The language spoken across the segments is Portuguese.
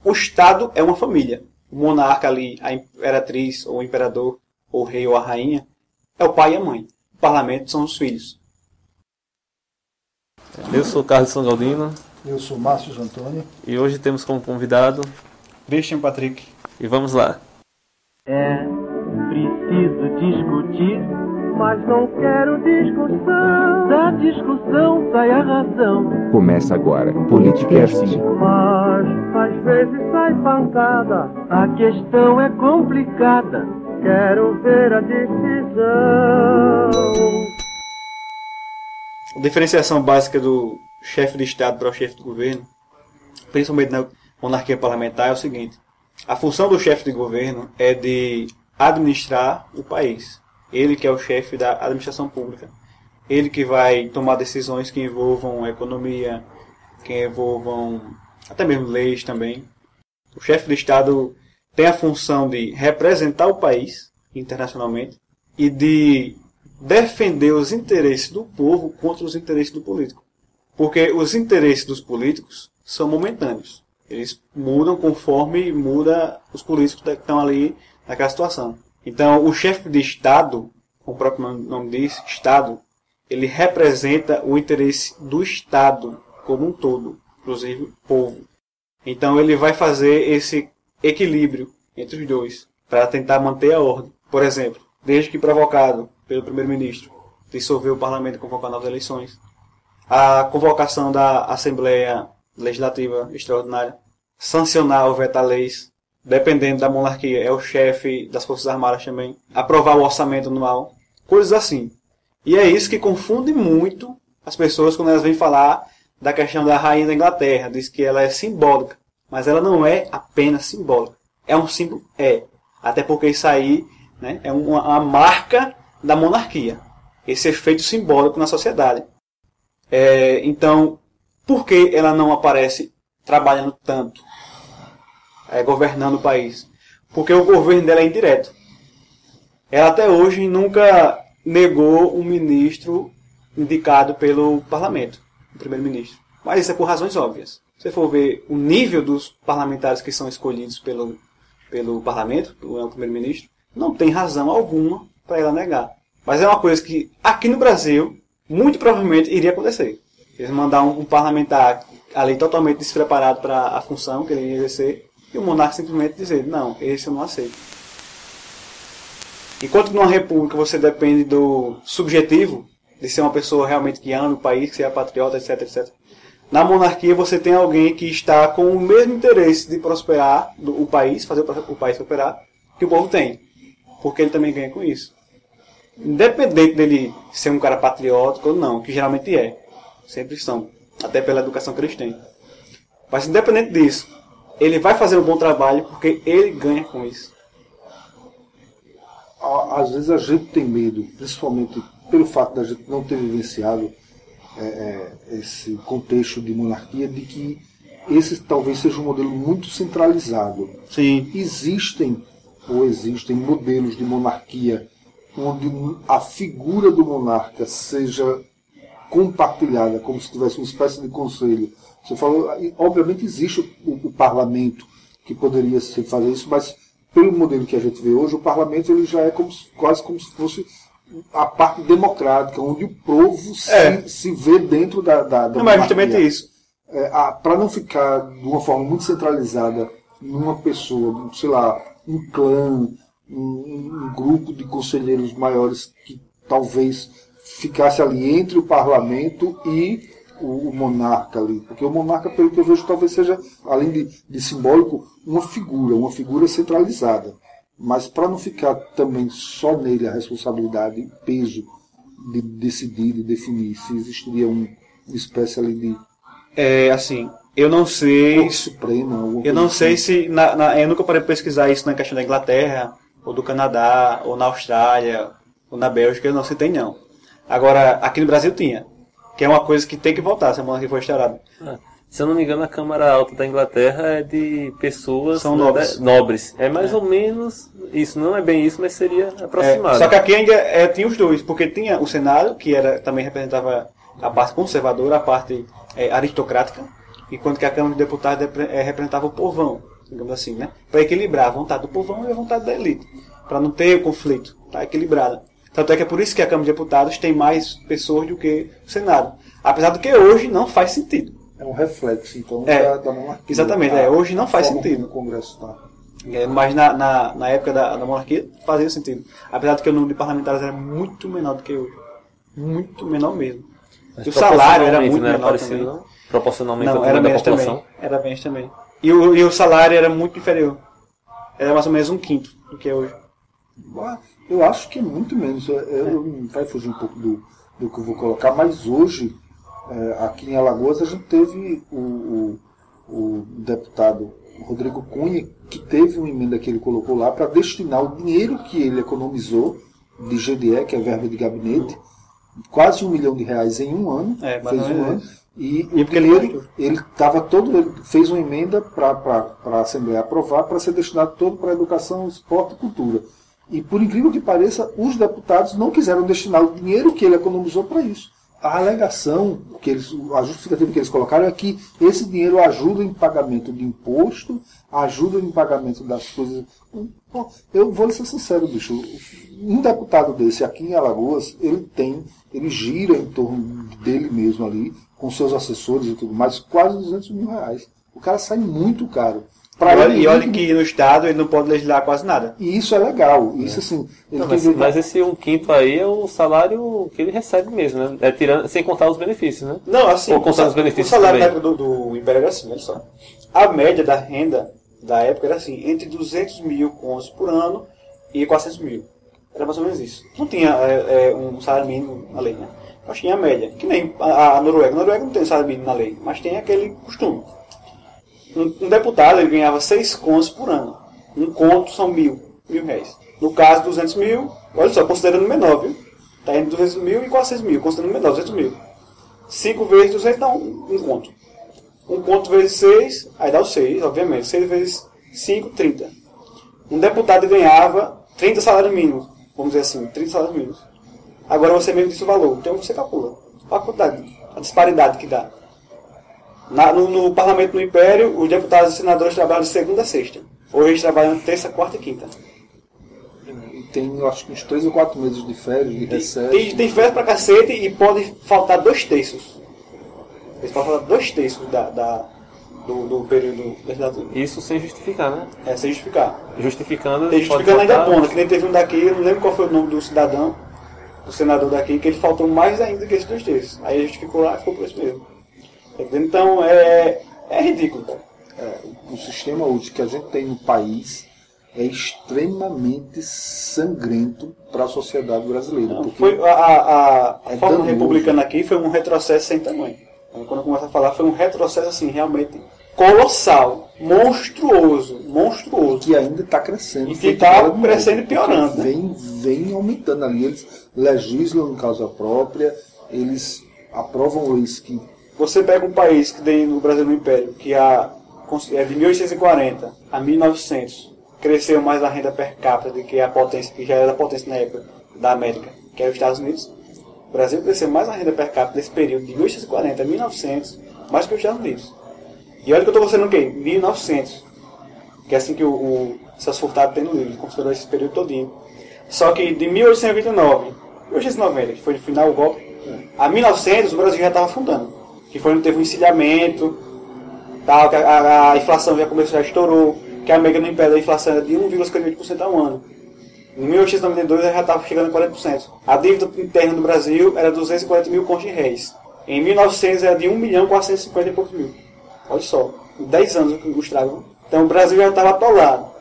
o Estado é uma família. O monarca ali, a imperatriz, ou o imperador, ou o rei ou a rainha, é o pai e a mãe. O parlamento são os filhos. Eu sou Carlos Sangaldino. Eu sou Márcio Antônio. E hoje temos como convidado Christian Patrick. E vamos lá. É preciso discutir, mas não quero discussão. Da discussão sai a razão. Começa agora, Politicast. Mas às vezes sai pancada. A questão é complicada. Quero ver a decisão. A diferenciação básica do chefe de Estado para o chefe de governo, principalmente na monarquia parlamentar, é o seguinte: a função do chefe de governo é de administrar o país. Ele que é o chefe da administração pública. Ele que vai tomar decisões que envolvam a economia, que envolvam até mesmo leis também. O chefe de Estado tem a função de representar o país internacionalmente e de defender os interesses do povo contra os interesses do político. Porque os interesses dos políticos são momentâneos. Eles mudam conforme muda os políticos que estão ali naquela situação. Então, o chefe de Estado, como o próprio nome diz, Estado, ele representa o interesse do Estado como um todo, inclusive o povo. Então, ele vai fazer esse equilíbrio entre os dois, para tentar manter a ordem. Por exemplo, desde que provocado pelo primeiro-ministro, dissolver o parlamento e convocar novas eleições, a convocação da Assembleia Legislativa Extraordinária, sancionar ou vetar leis, dependendo da monarquia, é o chefe das Forças Armadas também, aprovar o orçamento anual, coisas assim. E é isso que confunde muito as pessoas quando elas vêm falar da questão da rainha da Inglaterra, diz que ela é simbólica, mas ela não é apenas simbólica. É um símbolo? É. Até porque isso aí, né, é uma marca da monarquia, esse efeito simbólico na sociedade. Então, por que ela não aparece trabalhando tanto, governando o país? Porque o governo dela é indireto. Ela até hoje nunca negou um ministro indicado pelo parlamento, o primeiro-ministro. Mas isso é por razões óbvias. Se você for ver o nível dos parlamentares que são escolhidos pelo parlamento, o primeiro-ministro, não tem razão alguma para ela negar. Mas é uma coisa que aqui no Brasil, muito provavelmente iria acontecer. Eles mandar um parlamentar ali totalmente despreparado para a função que ele ia exercer, e o monarca simplesmente dizer: não, esse eu não aceito. Enquanto numa república você depende do subjetivo, de ser uma pessoa realmente que ama o país, que seja patriota, etc, etc. Na monarquia você tem alguém que está com o mesmo interesse de prosperar o país, fazer o país prosperar, que o povo tem. Porque ele também ganha com isso. Independente dele ser um cara patriótico ou não, que geralmente é. Sempre são. Até pela educação que eles têm. Mas independente disso, ele vai fazer um bom trabalho porque ele ganha com isso. Às vezes a gente tem medo, principalmente pelo fato da gente não ter vivenciado esse contexto de monarquia, de que esse talvez seja um modelo muito centralizado. Sim. Existem modelos de monarquia onde a figura do monarca seja compartilhada, como se tivesse uma espécie de conselho. Você falou, obviamente existe o parlamento que poderia fazer isso, mas pelo modelo que a gente vê hoje, o parlamento ele já é quase como se fosse a parte democrática, onde o povo se vê dentro da não, mas justamente é isso. Para não ficar de uma forma muito centralizada numa pessoa, sei lá, um clã, um grupo de conselheiros maiores que talvez ficasse ali entre o parlamento e o monarca ali. Porque o monarca, pelo que eu vejo, talvez seja, além de simbólico, uma figura centralizada. Mas para não ficar também só nele a responsabilidade e peso de decidir, de definir se existiria uma espécie ali de... assim, eu não sei... Suprema, eu não sei se... eu nunca parei de pesquisar isso na questão da Inglaterra, ou do Canadá, ou na Austrália, ou na Bélgica, eu não sei, tem não. Agora, aqui no Brasil tinha. Que é uma coisa que tem que voltar se a monarquia for instaurada. Se eu não me engano, a Câmara Alta da Inglaterra é de pessoas nobres. É mais ou menos isso. Não é bem isso, mas seria aproximado. Só que aqui ainda tinha os dois. Porque tinha o Senado, que também representava a parte conservadora, a parte aristocrática. Enquanto que a Câmara de Deputados representava o povão. digamos assim, né? Para equilibrar a vontade do povão e a vontade da elite, para não ter conflito, tá equilibrada. Tanto é que é por isso que a Câmara de Deputados tem mais pessoas do que o Senado. Apesar do que hoje não faz sentido. É um reflexo, então, da monarquia. Exatamente, hoje não faz sentido. O Congresso tá. Mas na época da monarquia fazia sentido. Apesar de que o número de parlamentares era muito menor do que hoje. Muito menor mesmo. Mas E o salário era muito não era menor parecido, também. não? Proporcionalmente Não, ao era tamanho da menos população. também. Era menos também. E o salário era muito inferior. Era mais ou menos 1/5 do que é hoje. Eu acho que é muito menos. Vai fugir um pouco do que eu vou colocar, mas hoje, aqui em Alagoas, a gente teve o deputado Rodrigo Cunha, que teve uma emenda que ele colocou lá para destinar o dinheiro que ele economizou de GDE, que é verba de gabinete, quase R$1 milhão em um ano. Fez um ano. E porque ele fez uma emenda para a Assembleia aprovar para ser destinado todo para educação, esporte e cultura. E por incrível que pareça, os deputados não quiseram destinar o dinheiro que ele economizou para isso. A alegação, a justificativa que eles colocaram é que esse dinheiro ajuda em pagamento de imposto, ajuda em pagamento das coisas. Eu vou ser sincero, bicho. Um deputado desse aqui em Alagoas, ele gira em torno dele mesmo ali, com seus assessores e tudo mais, quase R$200 mil. O cara sai muito caro. E olha que no Estado ele não pode legislar quase nada. E isso é legal. Isso assim. Mas esse 1/5 aí é o salário que ele recebe mesmo, né? Sem contar os benefícios, né? Não, assim. Ou contando os benefícios. O salário também. na época do Império era assim, olha só. A média da renda da época era assim, entre 200 mil contos por ano e 400 mil. Era mais ou menos isso. Não tinha um salário mínimo na lei, né? Mas tinha a média. Que nem a Noruega. A Noruega não tem salário mínimo na lei, mas tem aquele costume. Um deputado ele ganhava 6 contos por ano. Um conto são R$1.000. No caso, 200 mil, olha só, considerando menor, viu? Está entre 200 mil e 400 mil, considerando menor, 200 mil. 5 vezes 200 dá um conto. Um conto vezes 6, aí dá o 6, obviamente. 6 vezes 5, 30. Um deputado ganhava 30 salários mínimos, vamos dizer assim, 30 salários mínimos. Agora você mesmo disse o valor, então você calcula a quantidade, a disparidade que dá. No Parlamento do Império, os deputados e senadores trabalham de segunda a sexta. Hoje eles trabalham terça, quarta e quinta. E tem, acho que uns 3 ou 4 meses de férias, de recesso. Tem férias pra cacete e pode faltar 2/3. Eles podem faltar 2/3 do período legislativo. Isso sem justificar, né? Sem justificar. Justificando ainda bom, que nem teve um daqui, eu não lembro qual foi o nome do cidadão, do senador daqui, que ele faltou mais ainda que esses 2/3. Aí ele justificou lá e ficou por isso mesmo. Então é ridículo, cara. O sistema útil que a gente tem no país é extremamente sangrento para a sociedade brasileira. Não, porque a forma danoso. republicana aqui foi um retrocesso sem tamanho. Quando eu começo a falar, foi um retrocesso assim, realmente colossal, monstruoso. Que ainda está crescendo. E que está crescendo e piorando. Vem aumentando ali. Eles legislam em causa própria, eles aprovam leis que... Você pega um país que tem no Brasil no Império, que é de 1840 a 1900, cresceu mais a renda per capita do que a potência, que já era a potência na época da América, que é os Estados Unidos. O Brasil cresceu mais a renda per capita nesse período de 1840 a 1900, mais que os Estados Unidos. E olha que eu estou considerando o quê? 1900. Que é assim que o Celso Furtado tem no livro, ele considerou esse período todinho. Só que de 1829, 1890, que foi no final o golpe, a 1900 o Brasil já estava afundando. Que foi onde teve um encilhamento, tal, que a inflação já estourou, que a média no Império da inflação era de 1,58% ao ano. Em 1892 já estava chegando a 40%. A dívida interna do Brasil era 240 mil contos de réis. Em 1900 era de 1.450 e poucos mil. Olha só, em 10 anos o estrago. Então o Brasil já estava atolado.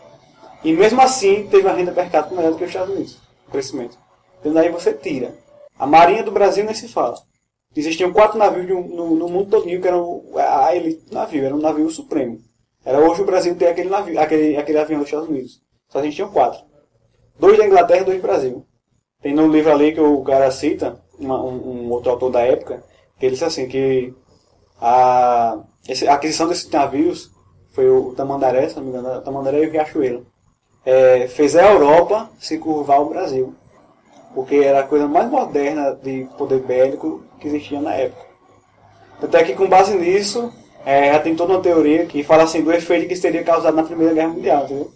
E mesmo assim teve a renda per capita maior do que os Estados Unidos. O crescimento. Então daí você tira. A Marinha do Brasil nem se fala. Existiam 4 navios no mundo todinho que eram a elite do navio, era um navio supremo. Hoje o Brasil tem aquele navio, aquele avião dos Estados Unidos. Só existiam 4. 2 da Inglaterra e 2 do Brasil. Tem no livro ali que o cara cita, um outro autor da época, que ele disse assim, que a aquisição desses navios foi o Tamandaré, se não me engano, o Tamandaré e o Riachuelo. Fez a Europa se curvar ao Brasil. Porque era a coisa mais moderna de poder bélico que existia na época. Até que com base nisso, já tem toda uma teoria que fala assim do efeito que isso teria causado na Primeira Guerra Mundial, entendeu?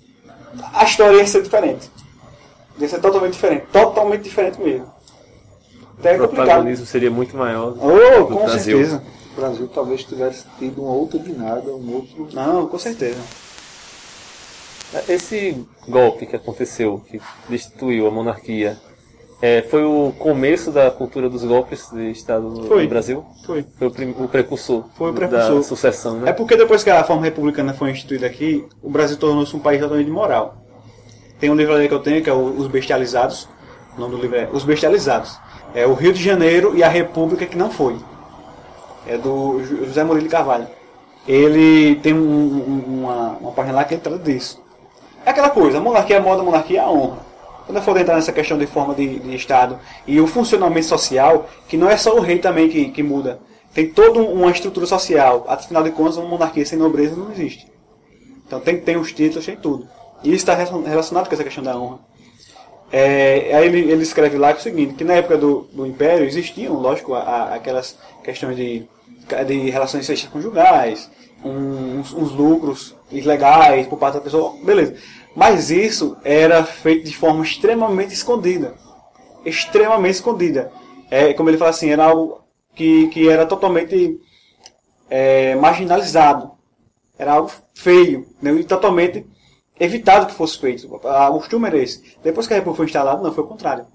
A história ia ser diferente. Ia ser totalmente diferente mesmo. Até O protagonismo seria muito maior Oh, do com Brasil. certeza. O Brasil talvez tivesse tido uma outra guinada, um outro... Não, com certeza. Esse golpe que aconteceu, que destituiu a monarquia, foi o começo da cultura dos golpes de Estado no Brasil? Foi. Foi o precursor, Foi o precursor. da sucessão, né? É porque depois que a forma republicana foi instituída aqui, o Brasil tornou-se um país totalmente imoral. Tem um livro ali que eu tenho, que é Os Bestializados. O nome do livro é Os Bestializados. É o Rio de Janeiro e a República que não foi. É do José Murilo Carvalho. Ele tem uma página lá que ele trata disso. É aquela coisa, a monarquia é a moda, a monarquia é a honra. Quando eu for entrar nessa questão de forma de Estado e o funcionamento social, que não é só o rei também que muda. Tem toda uma estrutura social. Afinal de contas, uma monarquia sem nobreza não existe. Então tem os títulos, tem tudo. E isso está relacionado com essa questão da honra. Aí ele escreve lá que é o seguinte, que na época do Império existiam, lógico, aquelas questões de relações extraconjugais, uns lucros ilegais por parte da pessoa, beleza. Mas isso era feito de forma extremamente escondida. Extremamente escondida. Como ele fala assim, era algo que era totalmente marginalizado. Era algo feio, né? E totalmente evitado que fosse feito. O costume era esse. Depois que a República foi instalada, não, foi o contrário.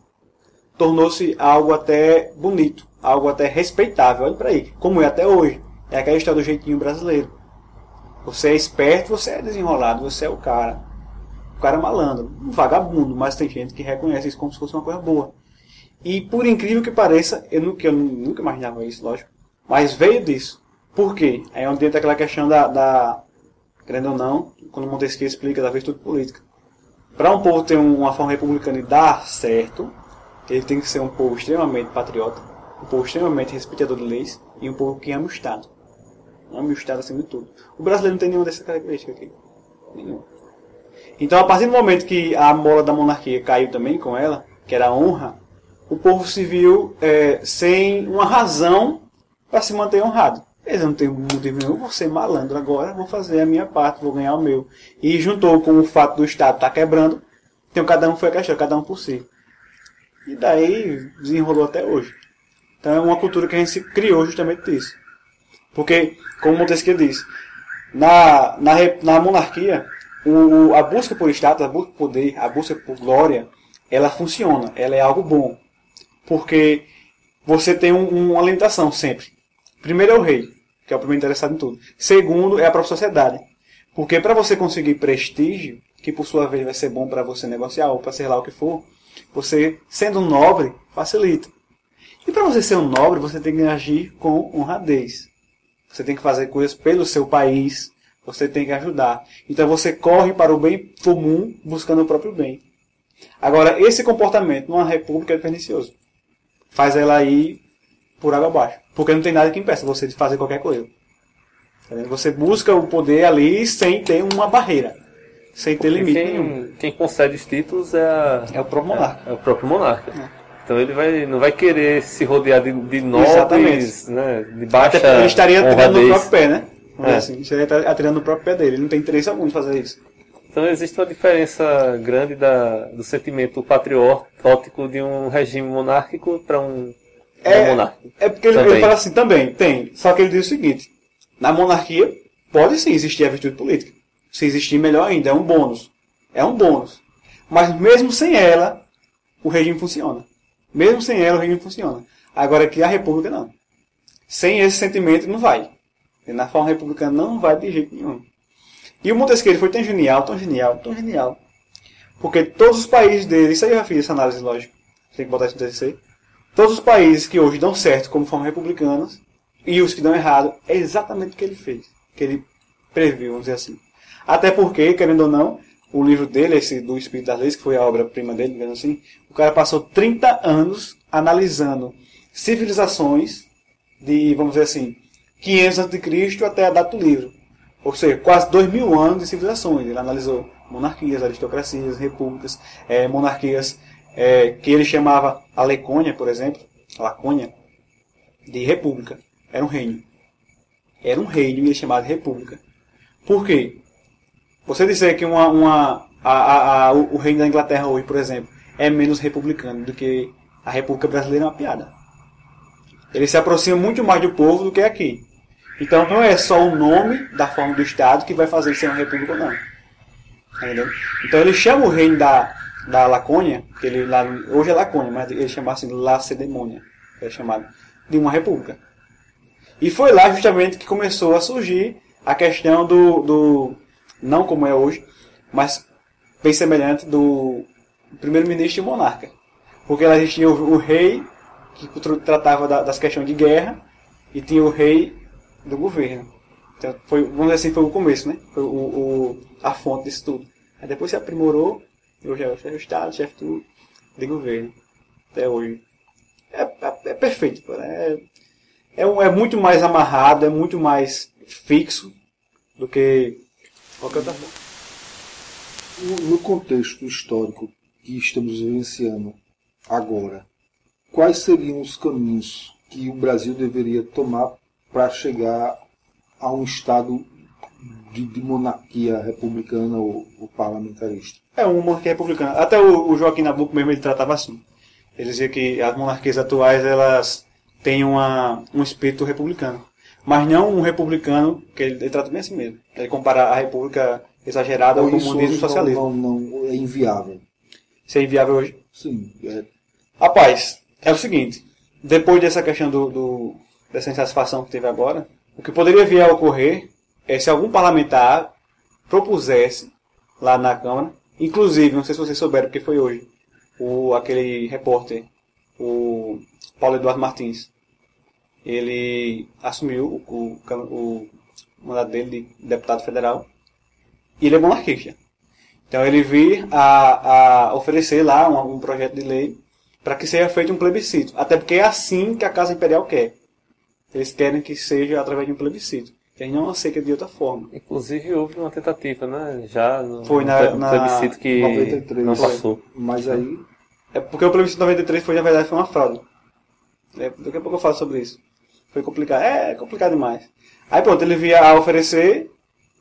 Tornou-se algo até bonito, algo até respeitável. Olha para aí, como é até hoje. É aquela história do jeitinho brasileiro. Você é esperto, você é desenrolado, você é o cara. O cara é malandro, um vagabundo, mas tem gente que reconhece isso como se fosse uma coisa boa. E por incrível que pareça, eu nunca imaginava isso, lógico, mas veio disso. Por quê? Aí é onde entra aquela questão querendo ou não, quando Montesquieu explica da virtude política. Para um povo ter uma forma republicana e dar certo, ele tem que ser um povo extremamente patriota, um povo extremamente respeitador de leis e um povo que ama o Estado. Ama o Estado acima de tudo. O brasileiro não tem nenhuma dessas características aqui. Nenhuma. Então, a partir do momento que a mola da monarquia caiu também com ela, que era a honra, o povo se viu sem uma razão para se manter honrado. Eles não têm motivo nenhum, vou ser malandro agora, vou fazer a minha parte, vou ganhar o meu. E juntou com o fato do Estado estar quebrando, então cada um foi a questão, cada um por si. E daí desenrolou até hoje. Então é uma cultura que a gente se criou justamente disso. Porque, como Montesquieu diz, na monarquia, a busca por status, a busca por poder, a busca por glória, ela funciona, ela é algo bom. Porque você tem uma limitação sempre. Primeiro é o rei, que é o primeiro interessado em tudo. Segundo é a própria sociedade. Porque para você conseguir prestígio, que por sua vez vai ser bom para você negociar ou para ser lá o que for, você, sendo um nobre, facilita. E para você ser um nobre, você tem que agir com honradez. Você tem que fazer coisas pelo seu país, você tem que ajudar. Então você corre para o bem comum, buscando o próprio bem. Agora, esse comportamento numa república é pernicioso. Faz ela ir por água abaixo. Porque não tem nada que impeça você de fazer qualquer coisa. Você busca o poder ali sem ter uma barreira. Sem ter limite nenhum. Quem concede os títulos é o próprio monarca. É o próprio monarca. Então ele não vai querer se rodear de nobres, né, de baixa ele estaria atirando no honradez. próprio pé, né? Assim, estaria atirando no próprio pé dele. Ele não tem interesse algum de fazer isso. Então existe uma diferença grande do sentimento patriótico de um regime monárquico para um monárquico. É porque ele fala assim, também, tem. Só que ele diz o seguinte, na monarquia pode sim existir a virtude política. Se existir, melhor ainda, é um bônus. É um bônus. Mas mesmo sem ela, o regime funciona. Mesmo sem ela, o regime funciona. Agora que a república não. Sem esse sentimento não vai. E na forma republicana não vai de jeito nenhum. E o Montesquieu foi tão genial, tão genial, tão genial. Porque todos os países dele, isso aí eu já fiz essa análise lógica, tem que botar isso no TCC. Todos os países que hoje dão certo como forma republicanas e os que dão errado, é exatamente o que ele fez. Que ele previu, vamos dizer assim. Até porque, querendo ou não, o livro dele, esse do Espírito das Leis, que foi a obra-prima dele, digamos assim, o cara passou 30 anos analisando civilizações de, vamos dizer assim, 500 a.C. até a data do livro. Ou seja, quase 2000 anos de civilizações. Ele analisou monarquias, aristocracias, repúblicas, monarquias que ele chamava a Lacônia, por exemplo, Lacônia, de república. Era um reino. era um reino e ele chamado república. Por quê? Você disser que o reino da Inglaterra hoje, por exemplo, é menos republicano do que a República Brasileira, é uma piada. Ele se aproxima muito mais do povo do que aqui. Então não é só o nome da forma do Estado que vai fazer ele ser uma república ou não. Entendeu? Então ele chama o reino da Lacônia, que ele lá, hoje é Lacônia, mas ele chama assim Lacedemônia, é chamado, de uma república. E foi lá justamente que começou a surgir a questão do não como é hoje, mas bem semelhante do primeiro-ministro e monarca. Porque lá existia o rei, que tratava das questões de guerra, e tinha o rei do governo. Então, vamos dizer assim, foi o começo, né? Foi a fonte disso tudo. Aí depois se aprimorou, e hoje é o chefe do Estado, chefe de governo. Até hoje. É perfeito. É muito mais amarrado, é muito mais fixo do que qualquer outra forma. No contexto histórico que estamos vivenciando agora, quais seriam os caminhos que o Brasil deveria tomar para chegar a um estado de monarquia republicana ou parlamentarista? É uma monarquia republicana. Até o Joaquim Nabuco mesmo ele tratava assim. Ele dizia que as monarquias atuais elas têm um espírito republicano. Mas não um republicano, que ele trata bem assim mesmo. Ele compara a república exagerada ao comunismo e socialismo. Não, é inviável. Isso é inviável hoje? Sim. Rapaz, é o seguinte. Depois dessa questão dessa insatisfação que teve agora, o que poderia vir a ocorrer é se algum parlamentar propusesse lá na Câmara, inclusive, não sei se vocês souberam, porque foi hoje, aquele repórter, o Paulo Eduardo Martins, ele assumiu o mandato dele de deputado federal e ele é monarquista. Então ele vir a oferecer lá um projeto de lei para que seja feito um plebiscito. Até porque é assim que a Casa Imperial quer. Eles querem que seja através de um plebiscito. Que a gente não aceita de outra forma. Inclusive houve uma tentativa, né? Já no plebiscito que 93, não passou. Mas aí... É porque o plebiscito 93 na verdade foi uma fraude. Daqui a pouco eu falo sobre isso. Foi complicado. É complicado demais. Aí pronto, ele via a oferecer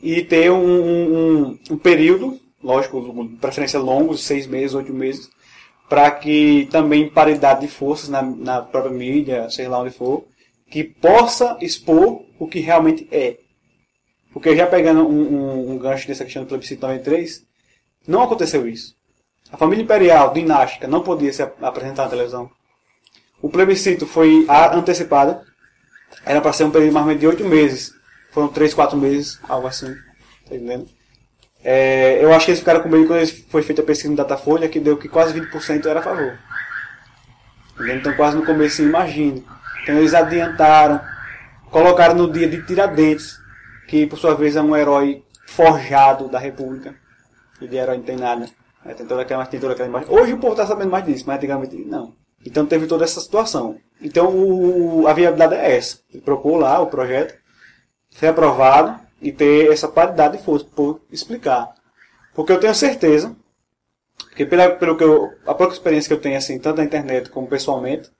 e ter um período, lógico, de preferência longo, 6 meses, 8 meses, para que também paridade de forças na própria mídia, sei lá onde for, que possa expor o que realmente é. Porque já pegando um gancho nessa questão do plebiscito 93, não aconteceu isso. A família imperial, dinástica, não podia se apresentar na televisão. O plebiscito foi antecipado. Era para ser um período mais ou menos de 8 meses. Foram 3, 4 meses, algo assim. Tá entendendo? Eu acho que eles ficaram com medo quando foi feita a pesquisa no Datafolha, que deu que quase 20% era a favor. Entendeu? Então quase no começo, imagine. Então eles adiantaram, colocaram no dia de Tiradentes, que por sua vez é um herói forjado da República. E de herói não tem nada. Tem toda aquela imagem. Hoje o povo está sabendo mais disso, mas antigamente não. Então teve toda essa situação. Então a viabilidade é essa. Ele propôs lá o projeto, ser aprovado e ter essa paridade de força por explicar. Porque eu tenho certeza, que a pouca experiência que eu tenho assim, tanto na internet como pessoalmente,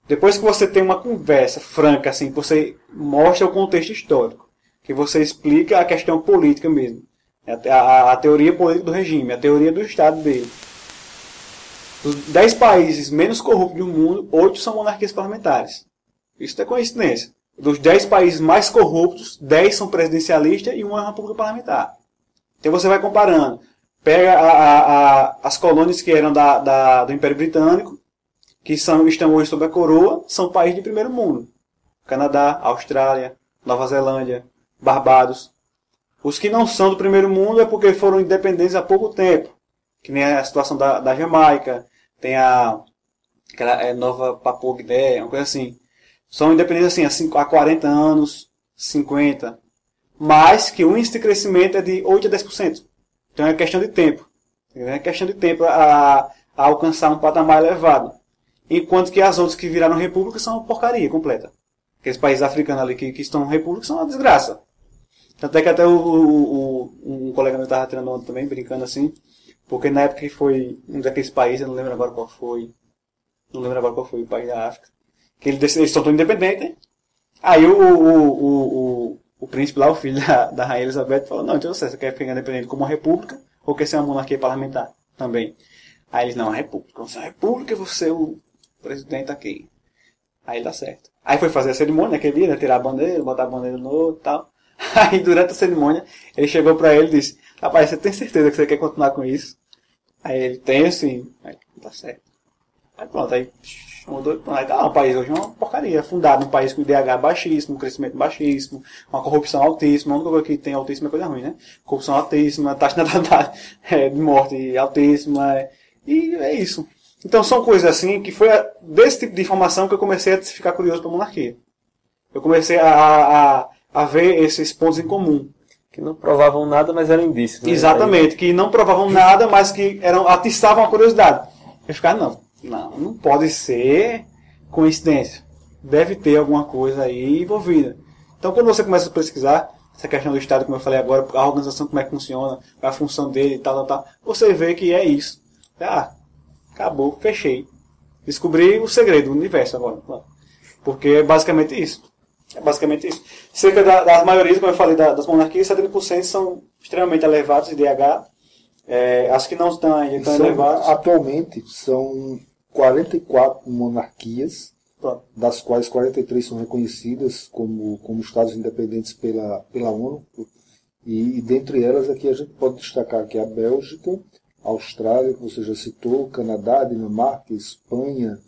depois que você tem uma conversa franca, assim, você mostra o contexto histórico, que você explica a questão política mesmo, a teoria política do regime, a teoria do Estado dele. Dos 10 países menos corruptos do mundo, 8 são monarquias parlamentares. Isso não é coincidência. Dos 10 países mais corruptos, 10 são presidencialistas e 1 é uma república parlamentar. Então você vai comparando. Pega as colônias que eram do Império Britânico, que estão hoje sob a coroa, são países de primeiro mundo. Canadá, Austrália, Nova Zelândia, Barbados. Os que não são do primeiro mundo é porque foram independentes há pouco tempo. Que nem a situação da Jamaica, tem aquela Nova Papua Guiné, uma coisa assim. São independentes assim, há 40 anos, 50. Mas que o índice de crescimento é de 8 a 10%. Então é questão de tempo. É questão de tempo a alcançar um patamar elevado. Enquanto que as outras que viraram república são uma porcaria completa. Aqueles países africanos ali que estão república são uma desgraça. Tanto é que até um colega meu estava tirando onda também, brincando assim. Porque na época que foi um daqueles países, eu não lembro agora qual foi. Não lembro agora qual foi o país da África. Que eles estão todos independentes. Aí o príncipe lá, o filho da Rainha Elizabeth, falou, não, então você quer ficar independente como uma república ou quer ser uma monarquia parlamentar também? Aí eles, não, a república. Você é uma república e você é o presidente aqui. Aí dá certo. Aí foi fazer a cerimônia naquele dia, né, tirar a bandeira, botar a bandeira no outro e tal. Aí durante a cerimônia, ele chegou pra ele e disse, rapaz, você tem certeza que você quer continuar com isso? Aí ele, tenho sim. Aí, tá certo. Aí pronto, aí mudou. Aí tá lá, o país hoje é uma porcaria. Fundado num país com IDH baixíssimo, um crescimento baixíssimo, uma corrupção altíssima. A única coisa que tem altíssima é coisa ruim, né? Corrupção altíssima, taxa de natalidade de morte altíssima. E é isso. Então são coisas assim que foi desse tipo de informação que eu comecei a ficar curioso para a monarquia. Eu comecei a ver esses pontos em comum. Que não provavam nada, mas eram indícios. Né? Exatamente, que não provavam nada, mas que atiçavam a curiosidade. Eu ficava, não pode ser coincidência. Deve ter alguma coisa aí envolvida. Então quando você começa a pesquisar essa questão do Estado, como eu falei agora, a organização, como é que funciona, a função dele e tal, você vê que é isso. Acabou, fechei. Descobri o segredo do universo agora. Porque é basicamente isso. Cerca das maiorias, como eu falei, das monarquias, 70% são extremamente elevados de DH. As que não estão ainda tão elevadas. Atualmente são 44 monarquias, das quais 43 são reconhecidas como estados independentes pela ONU. E dentre elas aqui a gente pode destacar que a Bélgica, a Austrália, que você já citou, Canadá, Dinamarca, Espanha.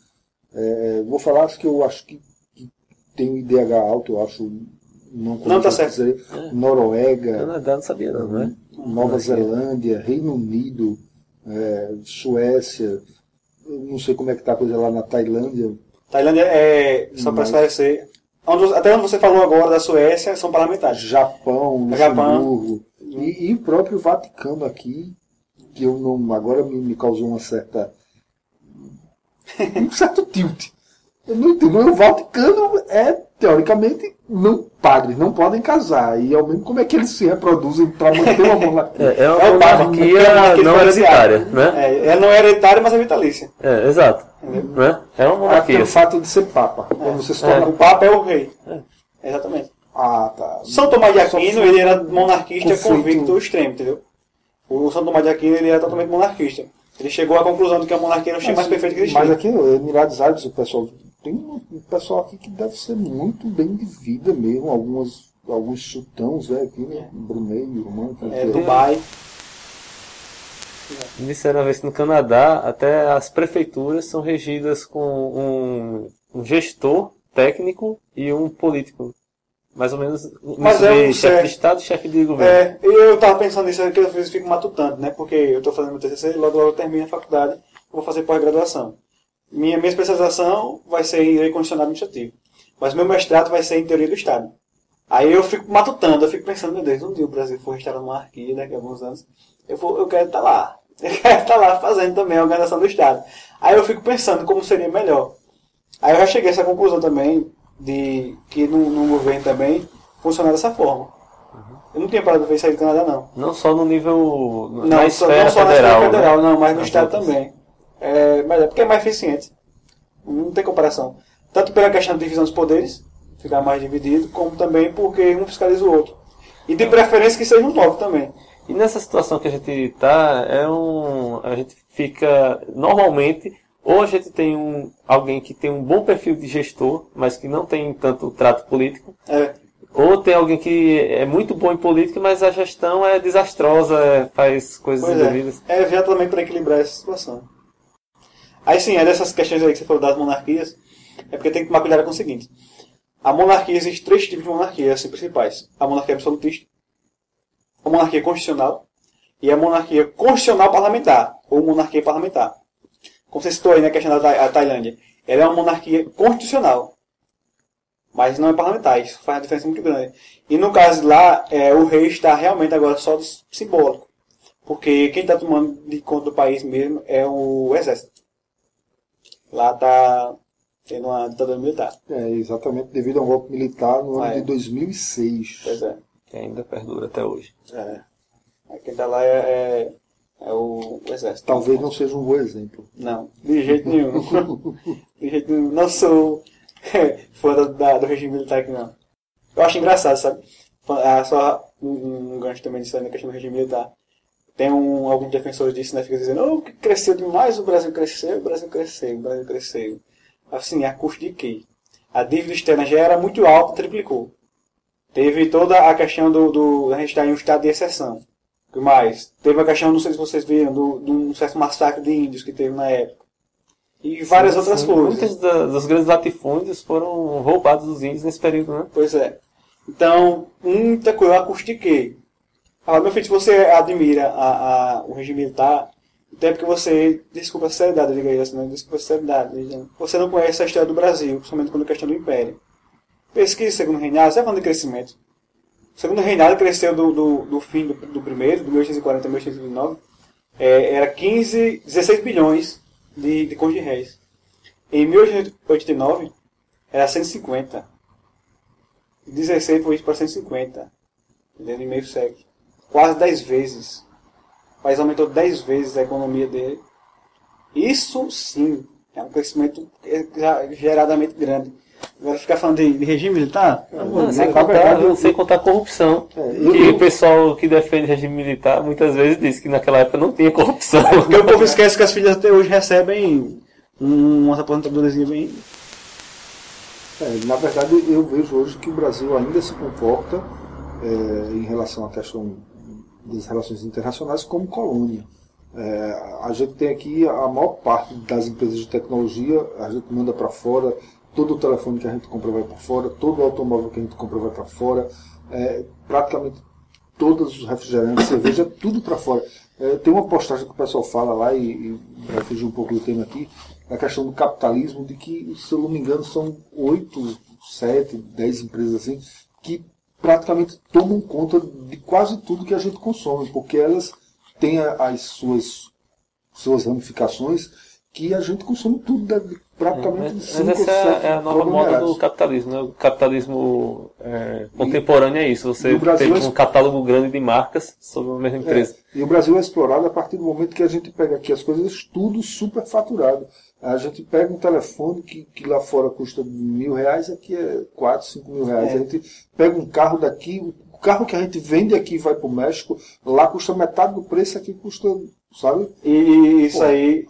Vou falar as que eu acho que tem um IDH alto, eu acho. Não tá certo. Dizer, Noruega. Canadá não sabia não, né? Nova Zelândia, Reino Unido, Suécia. Não sei como é que tá a coisa lá na Tailândia. Tailândia só para esclarecer. Até onde você falou agora da Suécia, são parlamentares. Japão, Luxemburgo. E o próprio Vaticano aqui, que eu não, agora me causou um certo tilt. Eu não entendo. O Vaticano teoricamente, padres não podem casar. E ao mesmo como é que eles se reproduzem para manter uma monarquia? É uma monarquia não hereditária, né? Ela não é hereditária, mas é vitalícia. Exato. Né? É uma monarquia. O fato de ser papa. Quando você se torna o papa é o rei. Exatamente. Tá. São Tomás de Aquino, ele era monarquista convicto extremo, entendeu? O São Tomás de Aquino, ele era totalmente monarquista. Ele chegou à conclusão de que a monarquia era o sistema mais perfeito que existia. Mas aqui, em Emirados Árabes, o pessoal... Tem um pessoal aqui que deve ser muito bem de vida mesmo. Alguns sultãos, aqui, né? Brunei, Irmã... Dubai. Me disseram uma vez que no Canadá, até as prefeituras são regidas com um gestor técnico e um político. Mais ou menos, chefe de Estado e chefe de governo. Eu estava pensando nisso, que eu fico matutando, né? Porque eu estou fazendo meu TCC e logo eu termino a faculdade, vou fazer pós-graduação. Minha especialização vai ser em direito constitucional administrativo. Mas meu mestrado vai ser em teoria do Estado. Aí eu fico matutando, eu fico pensando, meu Deus, um dia o Brasil for restaurar uma monarquia daqui a alguns anos, eu quero estar lá. Eu quero estar lá fazendo também a organização do Estado. Aí eu fico pensando como seria melhor. Aí eu já cheguei a essa conclusão também, de que no governo também funciona dessa forma. Eu não tinha parado de ver isso aí do Canadá, não. Não só no nível... Não só na esfera federal, né? Não, mas no Estado também. Porque é mais eficiente. Não tem comparação. Tanto pela questão de divisão dos poderes, ficar mais dividido, como também porque um fiscaliza o outro. E de preferência que seja um novo também. E nessa situação que a gente está, a gente fica, normalmente, ou a gente tem alguém que tem um bom perfil de gestor, mas que não tem tanto trato político, ou tem alguém que é muito bom em política, mas a gestão é desastrosa, faz coisas indevidas. É exatamente para equilibrar essa situação. Aí sim, dessas questões aí que você falou das monarquias, é porque tem que tomar cuidado com o seguinte. A monarquia, existe 3 tipos de monarquia assim, principais. A monarquia absolutista, a monarquia constitucional e a monarquia constitucional parlamentar, ou monarquia parlamentar. Como você citou aí na questão da Tailândia, ela é uma monarquia constitucional, mas não é parlamentar. Isso faz uma diferença muito grande. E no caso lá, o rei está realmente agora só simbólico, porque quem está tomando de conta do país mesmo é o exército. Lá está tendo uma ditadura militar. Exatamente, devido a um golpe militar no ano de 2006. Pois é. Que ainda perdura até hoje. Quem está lá é o exército. Talvez não seja um bom exemplo. Não, de jeito nenhum. De jeito nenhum. Nosso fã do regime militar aqui, não. Eu acho engraçado, sabe? Só um gancho também disso aí na questão do regime militar. Tem alguns defensores disso, né? Fica dizendo, oh, que cresceu demais, o Brasil cresceu, o Brasil cresceu, o Brasil cresceu. Assim, a custo de quê? A dívida externa já era muito alta, triplicou. Teve toda a questão a gente estar em um estado de exceção. O que mais? Teve a questão, não sei se vocês viram, de um certo massacre de índios que teve na época. E várias outras coisas. Muitos dos grandes latifúndios foram roubados dos índios nesse período, né? Pois é. Então, muita coisa, a custo de quê? Meu filho, se você admira o regime militar, até porque você, desculpa a seriedade, eu digo isso, né? Desculpa a seriedade, você não conhece a história do Brasil, principalmente quando a questão do Império. Pesquisa o segundo reinado, você vai falando de crescimento. O segundo reinado cresceu do fim do primeiro, de 1840 a 1829, era 16 bilhões de contos de réis. Em 1889, era 150. 16 foi isso para 150. Entendeu? Em meio século. Quase 10 vezes. O país aumentou 10 vezes a economia dele. Isso sim é um crescimento exageradamente grande. Agora ficar falando de regime militar? Sem contar a corrupção. Que o pessoal que defende regime militar muitas vezes diz que naquela época não tinha corrupção. Porque o povo esquece que as filhas até hoje recebem umas aposentadorias bem. Na verdade, eu vejo hoje que o Brasil ainda se comporta em relação à questão das relações internacionais como colônia. A gente tem aqui a maior parte das empresas de tecnologia, a gente manda para fora, todo o telefone que a gente compra vai para fora, todo o automóvel que a gente compra vai para fora, praticamente todos os refrigerantes, cerveja, tudo para fora. Tem uma postagem que o pessoal fala lá, e vai fugir um pouco do tema aqui, a questão do capitalismo, de que, se eu não me engano, são 8, 7, 10 empresas assim, que praticamente tomam conta de quase tudo que a gente consome, porque elas têm as suas ramificações, que a gente consome tudo, praticamente 5 ou 7. Mas essa é a nova moda do capitalismo, né? O capitalismo contemporâneo é isso, você tem um catálogo grande de marcas sobre a mesma empresa. E o Brasil é explorado a partir do momento que a gente pega aqui as coisas tudo super faturado. A gente pega um telefone que lá fora custa R$1.000, aqui é 4, 5 mil reais. A gente pega um carro daqui, o carro que a gente vende aqui vai para o México, lá custa metade do preço, aqui custa, sabe? E isso aí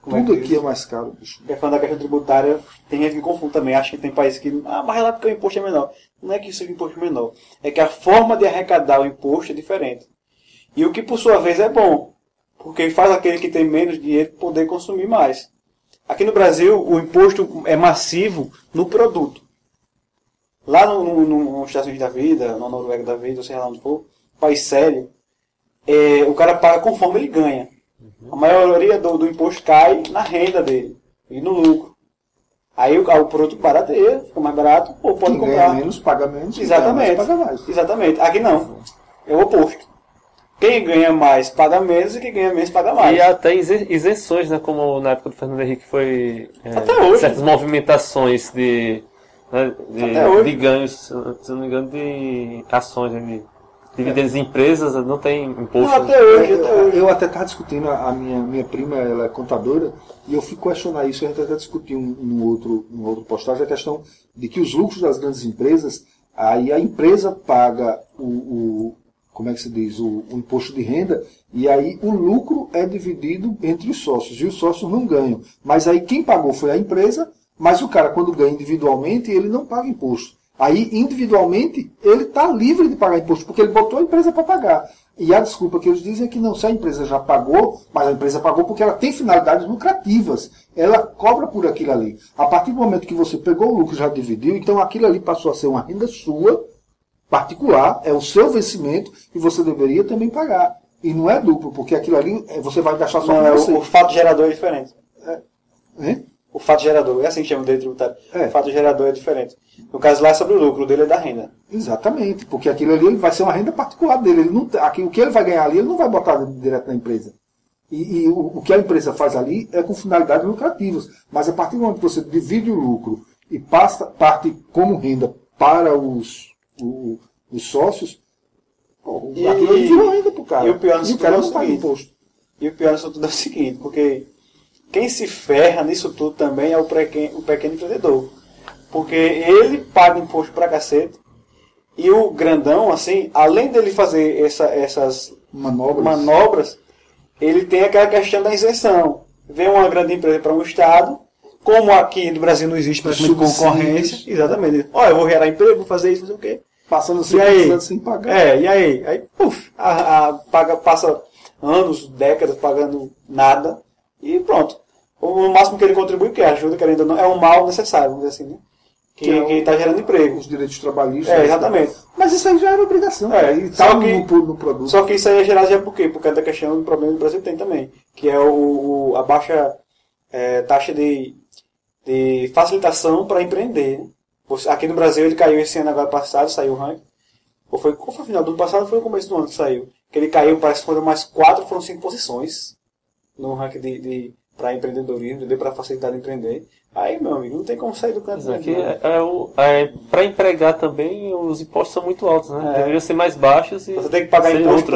tudo aqui é mais caro, bicho. Falando da questão tributária, tem gente que confunde também, acha que tem países que, mas é lá porque o imposto é menor. Não é que isso é imposto menor, é que a forma de arrecadar o imposto é diferente. E o que por sua vez é bom, porque faz aquele que tem menos dinheiro poder consumir mais. Aqui no Brasil, o imposto é massivo no produto. Lá nos Estados Unidos da vida, na Noruega da vida, ou seja lá onde for, país sério, o cara paga conforme ele ganha. A maioria do imposto cai na renda dele e no lucro. Aí o produto barateia, fica mais barato, ou pode comprar. Ganha menos, paga menos. Exatamente. Paga mais. Exatamente. Aqui não. É o oposto. Quem ganha mais paga menos e quem ganha menos paga mais. E até isenções, né, como na época do Fernando Henrique foi até hoje. Certas movimentações de ganhos, se não me engano, de ações, de dividendos de empresas, não tem imposto. Não, até hoje. Eu até estava discutindo, a minha prima, ela é contadora, e eu fui questionar isso, a gente até discutiu num outro postagem, a questão de que os lucros das grandes empresas, aí a empresa paga como é que se diz, o imposto de renda, e aí o lucro é dividido entre os sócios, e os sócios não ganham. Mas aí quem pagou foi a empresa, mas o cara, quando ganha individualmente, ele não paga imposto. Aí, individualmente, ele está livre de pagar imposto, porque ele botou a empresa para pagar. E a desculpa que eles dizem é que não, se a empresa já pagou, mas a empresa pagou porque ela tem finalidades lucrativas. Ela cobra por aquilo ali. A partir do momento que você pegou o lucro e já dividiu, então aquilo ali passou a ser uma renda sua, particular, é o seu vencimento, e você deveria também pagar. E não é duplo, porque aquilo ali você vai gastar só com você. O fato gerador é diferente. Hein? O fato gerador, é assim que chama o direito tributário. O fato gerador é diferente. No caso lá é sobre o lucro, o dele é da renda. Exatamente, porque aquilo ali vai ser uma renda particular dele. Ele não, o que ele vai ganhar ali, ele não vai botar direto na empresa. E o que a empresa faz ali é com finalidades lucrativas. Mas a partir do momento que você divide o lucro e parte como renda para os sócios, aquilo ali virou renda para o cara. E o pior cara não paga imposto. E o pior disso tudo é o seguinte, porque quem se ferra nisso tudo também é o pequeno empreendedor. Porque ele paga imposto pra cacete. E o grandão, assim, além dele fazer essas manobras, ele tem aquela questão da isenção. Vem uma grande empresa para um estado, como aqui no Brasil não existe praticamente concorrência. Exatamente. Olha, eu vou gerar emprego, vou fazer isso, fazer o quê? Passando sem pagar. E aí? Aí, puf, passa anos, décadas pagando nada e pronto. O máximo que ele contribui, que ajuda, querendo ou não, é um mal necessário, vamos dizer assim, né? Que está gerando emprego. Os direitos trabalhistas. Exatamente. Mas isso aí já era obrigação. No produto. Só que isso aí é gerado já por quê? Por causa da questão do problema que o Brasil tem também. Que é a baixa taxa de facilitação para empreender. Né? Aqui no Brasil ele caiu esse ano agora passado, saiu o ranking. Qual foi o final do ano passado ou foi o começo do ano que saiu? Que ele caiu, parece que foram mais 4, foram 5 posições no ranking para empreendedorismo, para facilitar de empreender. Aí, meu amigo, não tem como sair do canto aqui. Para empregar também, os impostos são muito altos, né? Deveriam ser mais baixos e você tem que pagar imposto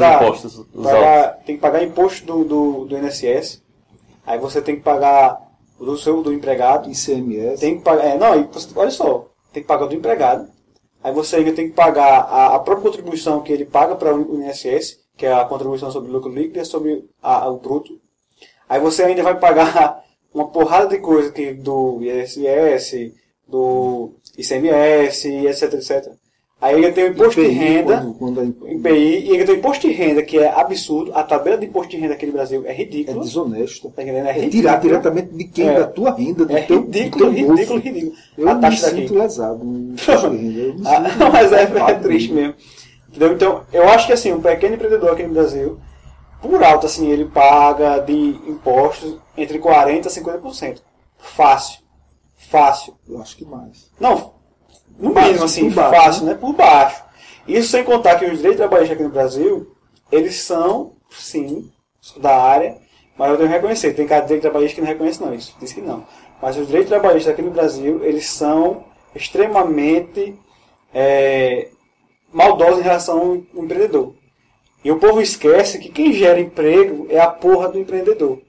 tem que pagar imposto do INSS. Aí você tem que pagar do empregado. ICMS. Tem que pagar. Olha só, tem que pagar do empregado. Aí você ainda tem que pagar a própria contribuição que ele paga para o INSS, que é a contribuição sobre o lucro líquido e sobre o bruto. Aí você ainda vai pagar uma porrada de coisa do ISS, do ICMS, etc, etc. Aí ainda tem o imposto de renda, IPI, e ainda tem o imposto de renda, que é absurdo. A tabela de imposto de renda aqui no Brasil é ridícula. É desonesta. Tá entendendo? É tirar diretamente de quem? Da tua renda, do teu ridículo. Eu me sinto lesado no imposto de renda. Mas é triste mesmo. Entendeu? Então, eu acho que assim, um pequeno empreendedor aqui no Brasil, por alto, assim, ele paga de impostos entre 40% a 50%. Fácil. Eu acho que mais. Não, no mínimo, assim, fácil, né? Por baixo. Isso sem contar que os direitos trabalhistas aqui no Brasil, eles são, sim, da área, mas eu tenho que reconhecer. Tem cara de direito trabalhista que não reconhece não, isso diz que não. Mas os direitos trabalhistas aqui no Brasil, eles são extremamente maldosos em relação ao empreendedor. E o povo esquece que quem gera emprego é a porra do empreendedor.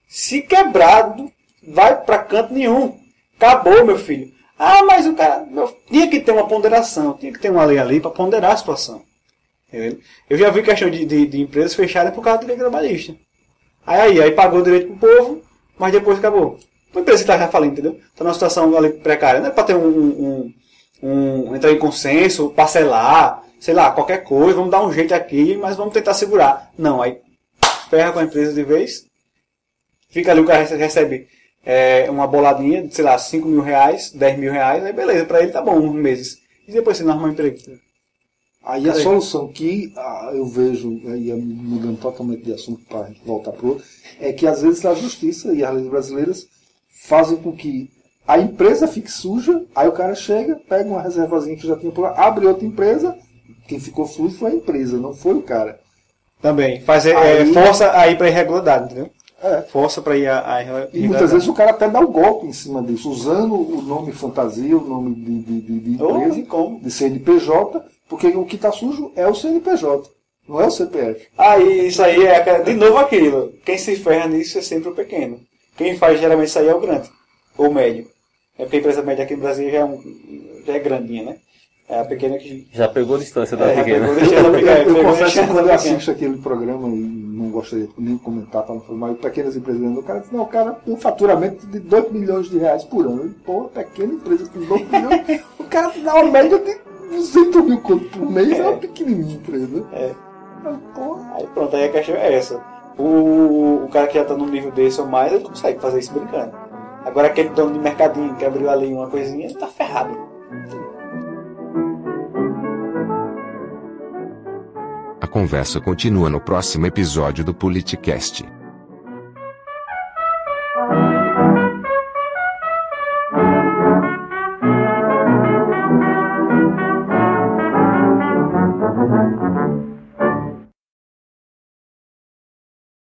Se quebrado, vai pra canto nenhum. Acabou, meu filho. Mas o cara... tinha que ter uma ponderação, tinha que ter uma lei ali para ponderar a situação. Entendeu? Eu já vi questão de empresas fecharem por causa do direito trabalhista. Aí pagou o direito pro povo, mas depois acabou. Uma empresa que está já falando, entendeu? Está numa situação ali precária. Não é para ter entrar em consenso, parcelar, sei lá, qualquer coisa, vamos dar um jeito aqui, mas vamos tentar segurar. Não, aí ferra com a empresa de vez, fica ali, o cara recebe uma boladinha de, sei lá, 5 mil reais, 10 mil reais, aí beleza, para ele tá bom, uns meses. E depois você não arruma um emprego. Aí a solução que eu vejo, aí mudando totalmente de assunto para voltar para o outro, é que às vezes a justiça e as leis brasileiras fazem com que a empresa fique suja, aí o cara chega, pega uma reservazinha que já tinha por lá, abre outra empresa, quem ficou sujo foi a empresa, não foi o cara. Também, força a ir para a irregularidade, entendeu? Força para ir a irregularidade. E muitas vezes o cara até dá o golpe em cima disso, usando o nome fantasia, o nome de empresa, de CNPJ, porque o que está sujo é o CNPJ, não é o CPF. Isso aí é de novo aquilo. Quem se ferra nisso é sempre o pequeno. Quem faz geralmente isso aí é o grande, ou o médio. É porque a empresa média aqui no Brasil já é grandinha, né? É a pequena que... Já pegou distância da pequena. Eu confesso que quando eu assisto aquele programa, e não gostaria nem de comentar, para não falar, mas pequenas empresas, o cara diz, não, o cara tem um faturamento de 2 milhões de reais por ano. Pô, pequena empresa com 2 milhões, o cara dá uma média de 200 mil conto por mês, é uma pequenininha empresa. Aí pronto, aí a questão é essa. O cara que já está num nível desse ou mais, ele consegue fazer isso brincando. Agora aquele dono de mercadinho que abriu ali uma coisinha, ele tá ferrado. A conversa continua no próximo episódio do Politicast.